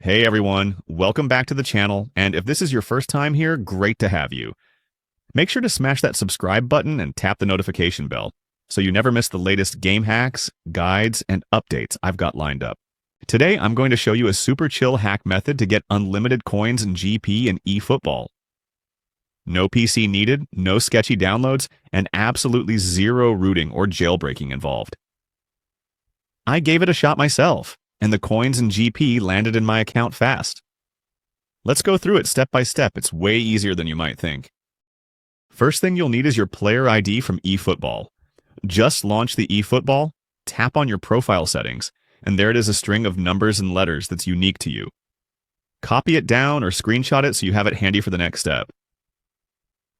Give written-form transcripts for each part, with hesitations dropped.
Hey everyone, welcome back to the channel, and if this is your first time here, great to have you. Make sure to smash that subscribe button and tap the notification bell, so you never miss the latest game hacks, guides, and updates I've got lined up. Today, I'm going to show you a super chill hack method to get unlimited coins and GP in eFootball. No PC needed, no sketchy downloads, and absolutely zero rooting or jailbreaking involved. I gave it a shot myself, and the coins and GP landed in my account fast. Let's go through it step by step. It's way easier than you might think. First thing you'll need is your player ID from eFootball. Just launch the eFootball, tap on your profile settings, and there it is, a string of numbers and letters that's unique to you. Copy it down or screenshot it so you have it handy for the next step.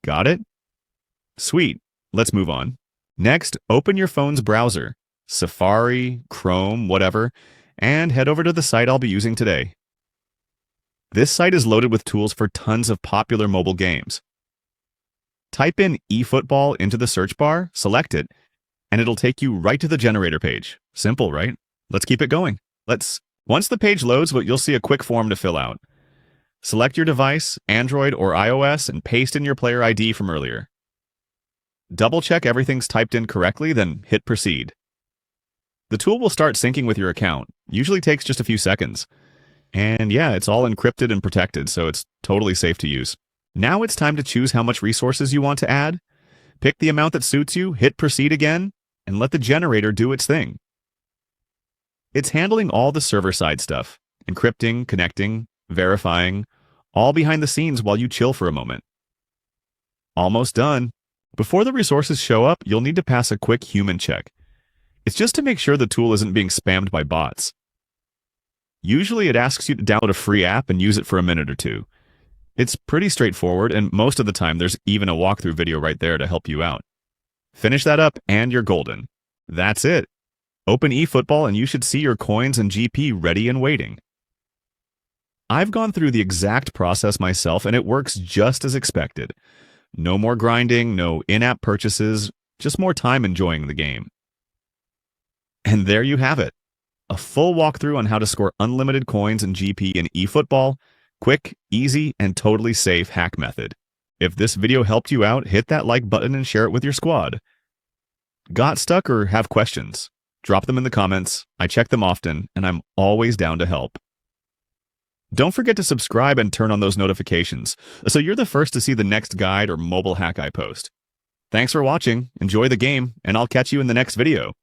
Got it? Sweet. Let's move on. Next, open your phone's browser, Safari, Chrome, whatever, and head over to the site I'll be using today. This site is loaded with tools for tons of popular mobile games. Type in eFootball into the search bar, select it, and it'll take you right to the generator page. Simple, right? Let's keep it going. Once the page loads, you'll see a quick form to fill out. Select your device, Android or iOS, and paste in your player ID from earlier. Double check everything's typed in correctly, then hit proceed. The tool will start syncing with your account. Usually takes just a few seconds. And yeah, it's all encrypted and protected, so it's totally safe to use. Now it's time to choose how much resources you want to add. Pick the amount that suits you, hit proceed again, and let the generator do its thing. It's handling all the server-side stuff, encrypting, connecting, verifying, all behind the scenes while you chill for a moment. Almost done. Before the resources show up, you'll need to pass a quick human check. It's just to make sure the tool isn't being spammed by bots. Usually it asks you to download a free app and use it for a minute or two. It's pretty straightforward, and most of the time there's even a walkthrough video right there to help you out. Finish that up and you're golden. That's it. Open eFootball and you should see your coins and GP ready and waiting. I've gone through the exact process myself and it works just as expected. No more grinding, no in-app purchases, just more time enjoying the game. And there you have it. A full walkthrough on how to score unlimited coins and GP in eFootball. Quick, easy, and totally safe hack method. If this video helped you out, hit that like button and share it with your squad. Got stuck or have questions? Drop them in the comments. I check them often, and I'm always down to help. Don't forget to subscribe and turn on those notifications, so you're the first to see the next guide or mobile hack I post. Thanks for watching, enjoy the game, and I'll catch you in the next video.